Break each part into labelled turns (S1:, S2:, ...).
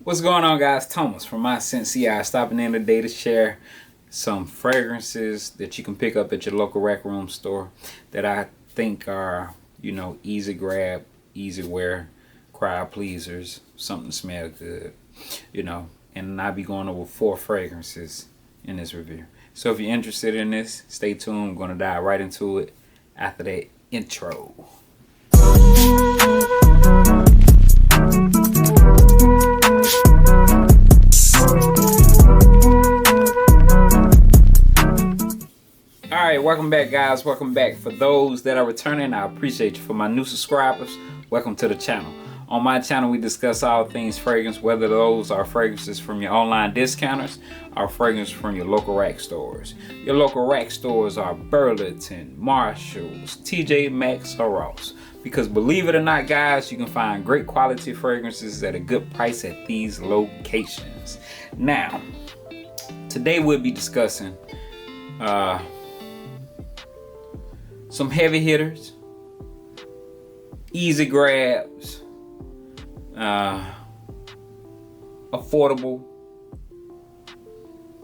S1: What's going on, guys? Thomas from My Scent CI stopping in today to share some fragrances that you can pick up at your local Rec Room store that I think are, easy grab, easy wear, crowd pleasers, something to smell good, and I'll be going over 4 fragrances in this review. So if you're interested in this, stay tuned. I'm going to dive right into it after that intro. Alright, welcome back, guys. Welcome back. For those that are returning, I appreciate you. For my new subscribers, welcome to the channel. On my channel, we discuss all things fragrance, whether those are fragrances from your online discounters or fragrances from your local rack stores. Your local rack stores are Burlington, Marshalls, TJ Maxx, or Ross. Because believe it or not, guys, you can find great quality fragrances at a good price at these locations. Now, today we'll be discussing some heavy hitters, easy grabs, affordable,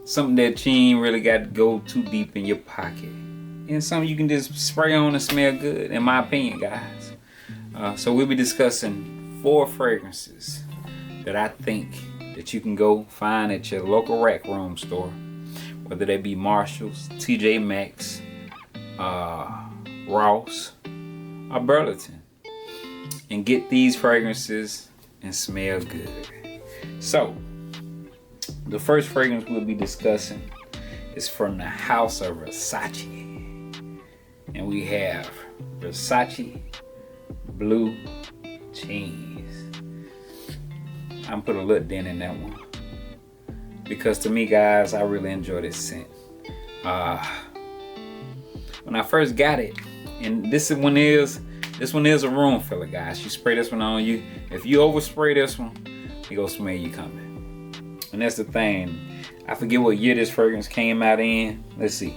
S1: something that you ain't really got to go too deep in your pocket, and something you can just spray on and smell good, in my opinion, guys. So we'll be discussing 4 fragrances that I think that you can go find at your local Rec Room store, whether they be Marshalls, TJ Maxx, Ross, or Burlington, and get these fragrances and smell good. So, the first fragrance we'll be discussing is from the house of Versace, and we have Versace Blue Cheese. I'm put a little dent in that one because to me, guys, I really enjoy this scent. When I first got it, and this one is a room filler, guys. You spray this one on you. If you overspray this one, it gonna smell you coming. And that's the thing. I forget what year this fragrance came out in. Let's see.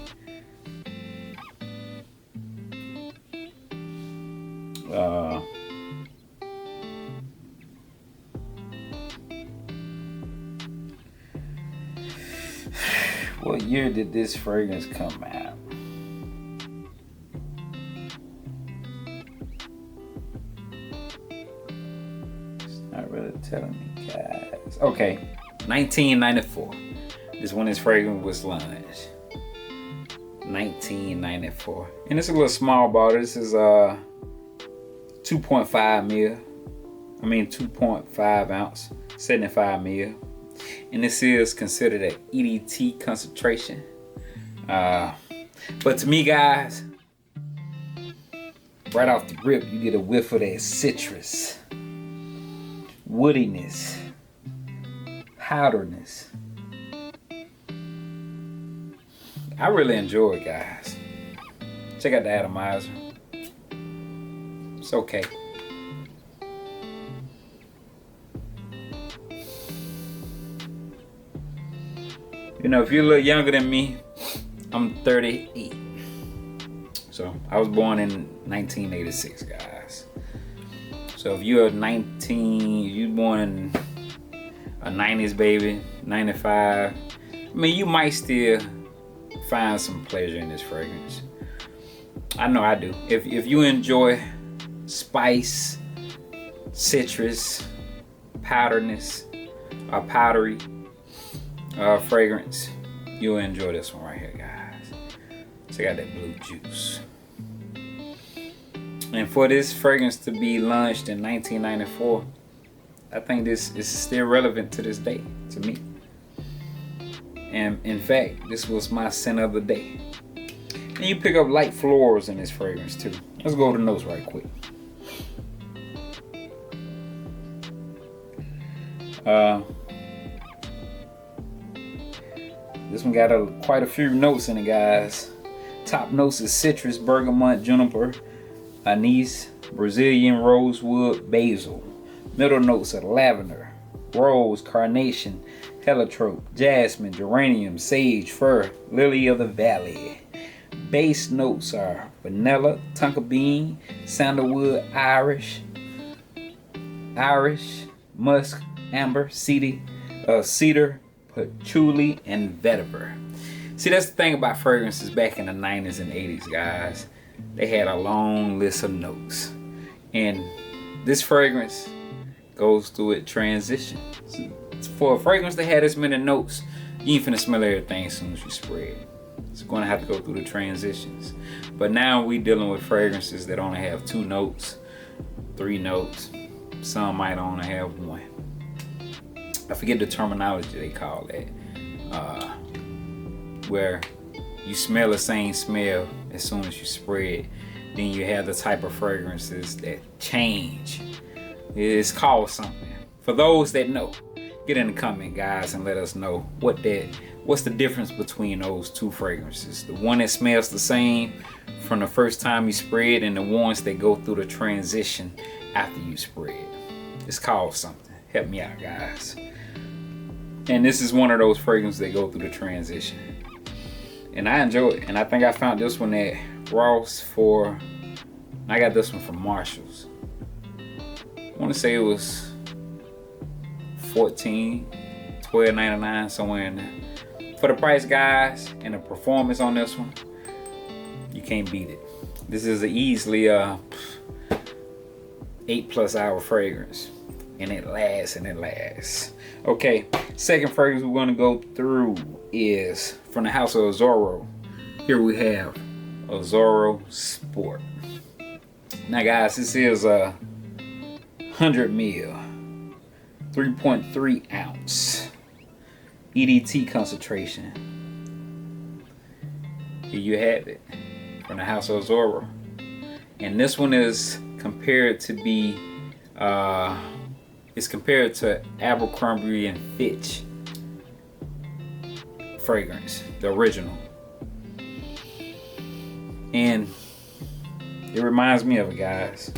S1: What year did this fragrance come out? Not really telling me, guys. Okay, 1994. This when this fragrance was launched. 1994, and it's a little small bottle. This is 2.5 mil. 2.5 ounce, 75 mil, and this is considered an EDT concentration. But to me, guys, right off the rip, you get a whiff of that citrus, woodiness, powderness. I really enjoy it, guys. Check out the atomizer. It's okay. If you're a little younger than me, I'm 38. So I was born in 1986, guys. So if you're you born in a 90s baby, 95, you might still find some pleasure in this fragrance. I know I do. If you enjoy spice, citrus, powderness, or powdery fragrance, you'll enjoy this one right here, guys. Check out that blue juice. And for this fragrance to be launched in 1994, I think this is still relevant to this day, to me. And in fact, this was my scent of the day. And you pick up light florals in this fragrance too. Let's go over the notes right quick. This one got quite a few notes in it, guys. Top notes is citrus, bergamot, juniper, anise, Brazilian rosewood, basil. Middle notes are lavender, rose, carnation, heliotrope, jasmine, geranium, sage, fir, lily of the valley. Base notes are vanilla, tonka bean, sandalwood, Irish, musk, amber, cedar, patchouli, and vetiver. See, that's the thing about fragrances back in the 90s and 80s, guys. They had a long list of notes. And this fragrance goes through its transition. For a fragrance that had this many notes, you ain't finna smell everything as soon as you spray it. It's gonna have to go through the transitions. But now we dealing with fragrances that only have 2 notes, 3 notes. Some might only have 1. I forget the terminology they call that. Where you smell the same smell as soon as you spray it. Then you have the type of fragrances that change. It's called something. For those that know, get in the comment, guys, and let us know what's the difference between those 2 fragrances. The one that smells the same from the first time you spray it, and the ones that go through the transition after you spray it. It's called something. Help me out, guys. And this is one of those fragrances that go through the transition. And I enjoy it. And I think I found this one at Ross I got this one from Marshalls. I want to say it was $12.99, somewhere in there. For the price, guys, and the performance on this one, you can't beat it. This is an easily 8+ hour fragrance, and it lasts and it lasts. Okay, second fragrance we're going to go through is from the house of Azzurro. Here we have Azzurro Sport. Now, guys, this is a 100 ml, 3.3 ounce EDT concentration. Here you have it from the house of Azzurro. And this one is compared to be it's compared to Abercrombie and Fitch fragrance, the original. And it reminds me of it, guys.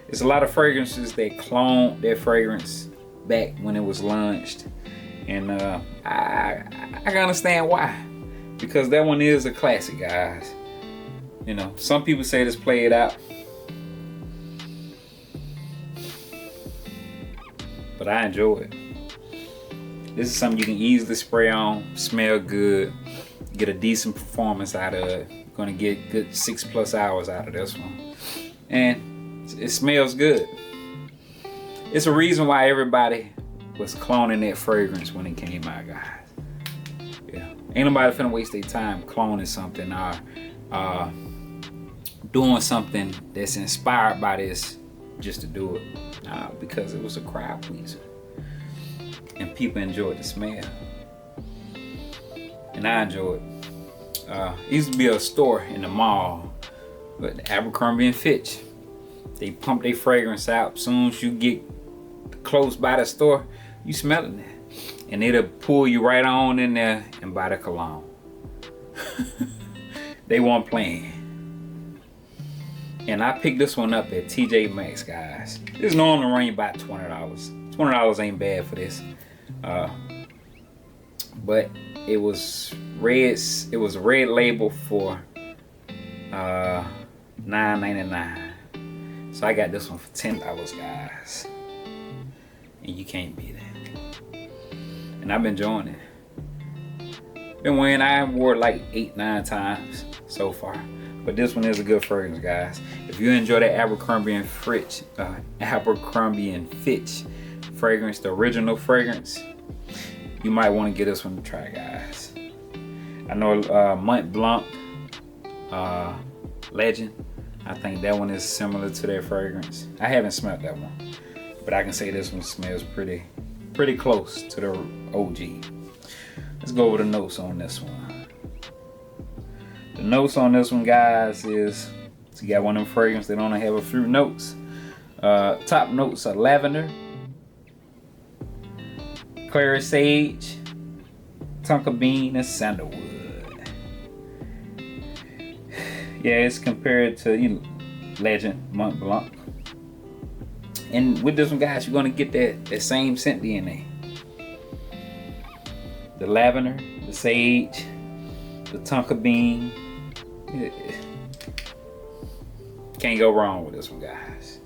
S1: It's a lot of fragrances that cloned their fragrance back when it was launched. And I can understand why. Because that one is a classic, guys. You know, some people say let's play it out. But I enjoy it. This is something you can easily spray on, smell good, get a decent performance out of it. You're gonna get good 6+ hours out of this one. And it smells good. It's a reason why everybody was cloning that fragrance when it came out, guys. Yeah. Ain't nobody finna waste their time cloning something or doing something that's inspired by this just to do it. Because it was a crowd pleaser. And people enjoyed the smell. And I enjoyed it. It used to be a store in the mall, but Abercrombie and Fitch, they pump their fragrance out. As soon as you get close by the store, you smelling it. And it'll pull you right on in there and buy the cologne. They weren't playing. And I picked this one up at TJ Maxx, guys. This normally run you about $20. $20 ain't bad for this. But it was red. It was a red label for $9.99. So I got this one for $10, guys. And you can't beat it. And I've been enjoying it. I wore it like 8-9 times so far. But this one is a good fragrance, guys. If you enjoy that Abercrombie and Fitch fragrance, the original fragrance, you might want to get this one to try, guys. I know Mont Blanc Legend, I think that one is similar to their fragrance. I haven't smelled that one, but I can say this one smells pretty close to the OG. Let's go over the notes on this one. The notes on this one, guys, is you got one of them fragrances that only have a few notes. Top notes are lavender, clary sage, tonka bean, and sandalwood. Yeah, it's compared to Legend Mont Blanc. And with this one, guys, you're gonna get that same scent DNA. The lavender, the sage, the tonka bean. Can't go wrong with this one, guys.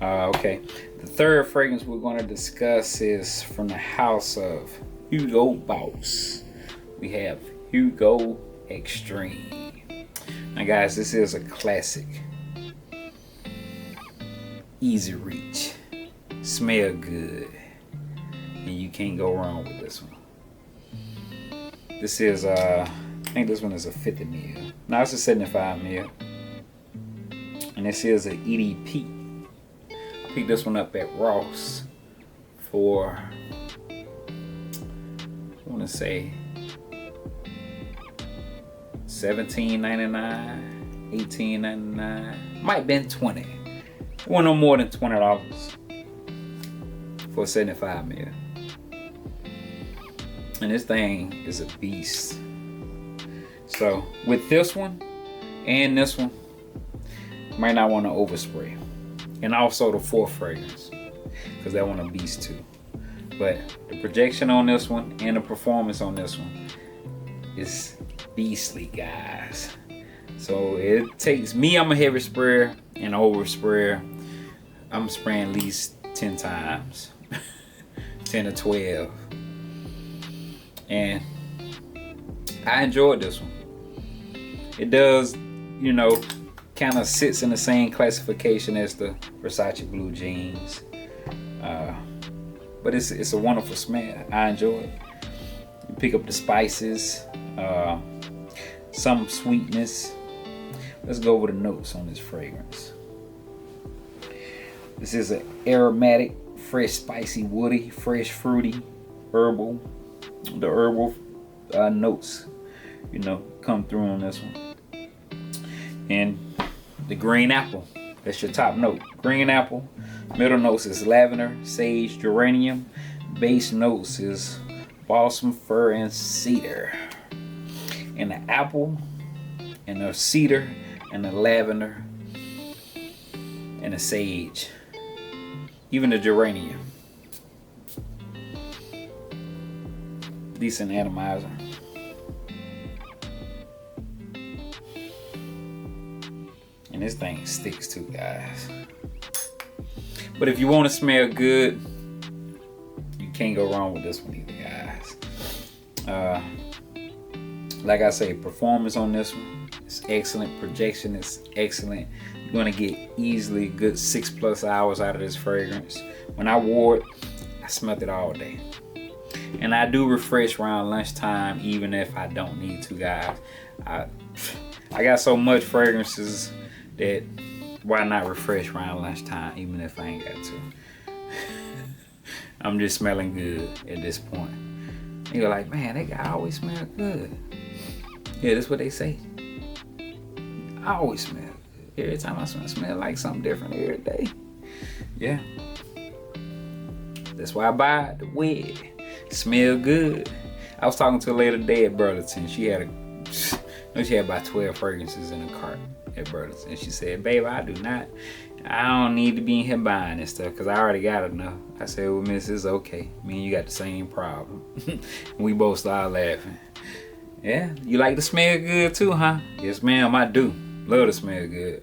S1: Okay, The third fragrance we're going to discuss is from the house of Hugo Boss. We have Hugo Extreme. Now guys, this is a classic. Easy reach. Smell good. And you can't go wrong with this one. This is I think this one is a 50 ml. No, it's a 75 ml. And this is an EDP. Picked this one up at Ross for, I want to say $17.99, $18.99. Might have been $20. It wasn't no more than $20 for a 75 ml. And this thing is a beast. So with this one and this one, you might not want to overspray. And also the fourth fragrance, because that one a beast too. But the projection on this one and the performance on this one is beastly, guys. So it takes me, I'm a heavy sprayer and over sprayer. I'm spraying at least 10 times, 10 to 12. And I enjoyed this one. It does, you know, kind of sits in the same classification as the Versace Blue Jeans. But it's a wonderful smell. I enjoy it. You pick up the spices, some sweetness. Let's go over the notes on this fragrance. This is an aromatic, fresh, spicy, woody, fresh, fruity, herbal. The herbal notes, you know, come through on this one. And the green apple, that's your top note. Green apple. Middle notes is lavender, sage, geranium. Base notes is balsam, fir, and cedar. And the apple, and the cedar, and the lavender, and the sage. Even the geranium. Decent atomizer. And this thing sticks too, guys. But if you want to smell good, you can't go wrong with this one either, guys. Like I say, performance on this one is excellent. Projection is excellent. You're gonna get easily good 6+ hours out of this fragrance. When I wore it, I smelled it all day. And I do refresh around lunchtime, even if I don't need to, guys. I got so much fragrances that why not refresh around lunchtime, even if I ain't got to. I'm just smelling good at this point. And you're like, man, that guy always smell good. Yeah, that's what they say. I always smell good. Every time I smell like something different every day. Yeah. That's why I buy it, the wig. Smell good. I was talking to a lady today at Burlington. She had about 12 fragrances in a cart at Burlington. She said, babe, I don't need to be in here buying this stuff because I already got enough. I said, well, miss, it's okay. Me and you got the same problem. We both started laughing. Yeah, you like to smell good too, huh? Yes, ma'am, I do. Love to smell good.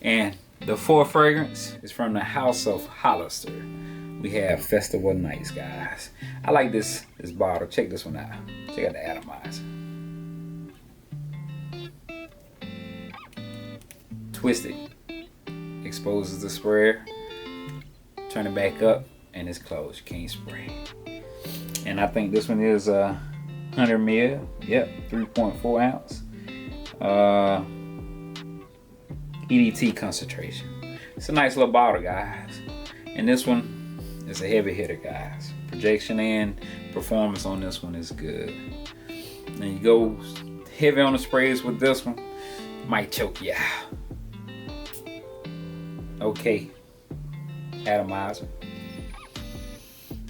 S1: And the fourth fragrance is from the house of Hollister. We have Festival Nights, guys. I like this bottle. Check this one out. Check out the atomizer. Twist it. Exposes the sprayer. Turn it back up, and it's closed. You can't spray. And I think this one is 100 ml. Yep, 3.4 ounce. EDT concentration. It's a nice little bottle, guys. And this one, it's a heavy hitter, guys. Projection and performance on this one is good. And you go heavy on the sprays with this one, might choke you out. Okay, atomizer.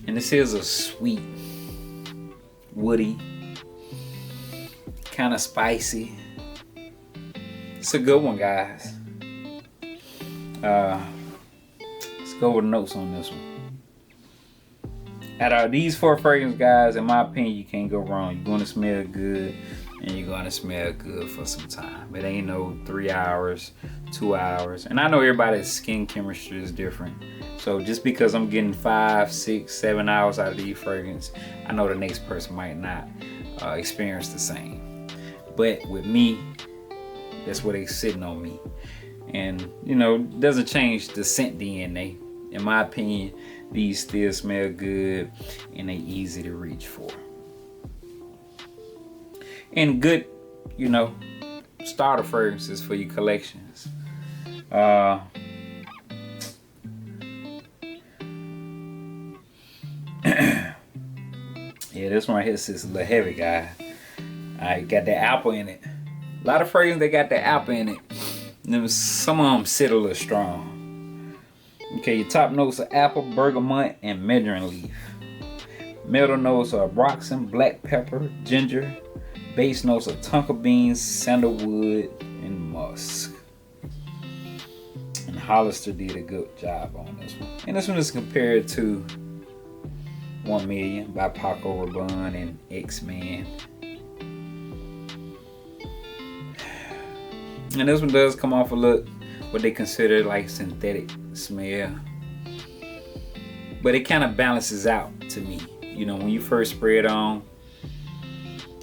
S1: And this is a sweet, woody, kind of spicy. It's a good one, guys. Let's go over the notes on this one. Out of these four fragrances, guys, in my opinion, you can't go wrong. You're gonna smell good, and you're gonna smell good for some time. It ain't no 3 hours, 2 hours. And I know everybody's skin chemistry is different. So just because I'm getting 5, 6, 7 hours out of these fragrances, I know the next person might not experience the same. But with me, that's what they sitting on me. And you know, doesn't change the scent DNA. In my opinion, these still smell good and they easy to reach for. And good, you know, starter fragrances for your collections. Yeah, this one right here is a little heavy, guy. I got that apple in it. A lot of fragrances, they got that apple in it. And some of them sit a little strong. Okay, your top notes are apple, bergamot, and measuring leaf. Middle notes are broxin, black pepper, ginger. Base notes are tonka beans, sandalwood, and musk. And Hollister did a good job on this one. And this one is compared to 1 Million by Paco Rabanne and X-Man. And this one does come off a look what they consider like synthetic smell. But it kind of balances out to me. You know, when you first spray it on,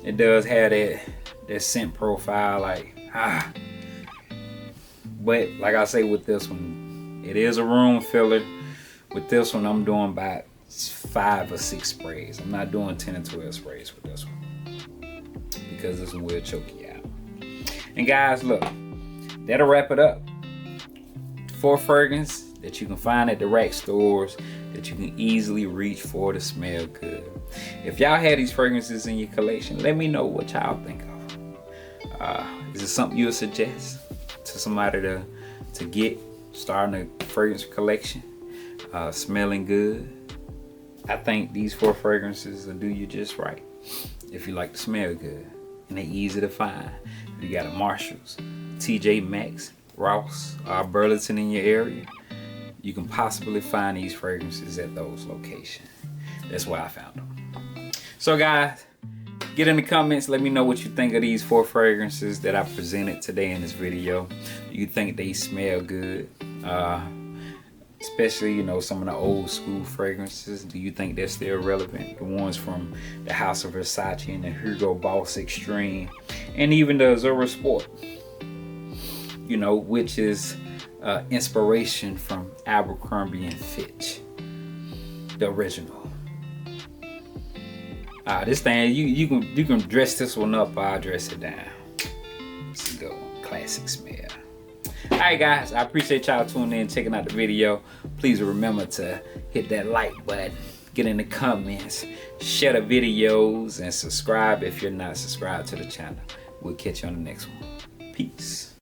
S1: it does have that scent profile, like But like I say with this one, it is a room filler. With this one, I'm doing about 5 or 6 sprays. I'm not doing 10 or 12 sprays with this one because this one will choke you out. And guys, look, that'll wrap it up. 4 fragrances that you can find at the rack stores that you can easily reach for to smell good. If y'all had these fragrances in your collection, let me know what y'all think of. Is it something you would suggest to somebody to get starting a fragrance collection, smelling good? I think these 4 fragrances will do you just right if you like to smell good, and they're easy to find. If you got a Marshalls, TJ Maxx, Ross, or Burlington in your area, you can possibly find these fragrances at those locations. That's where I found them. So guys, get in the comments, let me know what you think of these 4 fragrances that I presented today in this video. Do you think they smell good? Especially, you know, some of the old school fragrances. Do you think they're still relevant? The ones from the House of Versace and the Hugo Boss Extreme, and even the Azura Sport, you know, which is inspiration from Abercrombie and Fitch, the original. This thing, you can dress this one up, or I'll dress it down. It's a good one. Classic smell. Alright guys, I appreciate y'all tuning in, checking out the video. Please remember to hit that like button, get in the comments, share the videos, and subscribe if you're not subscribed to the channel. We'll catch you on the next one. Peace.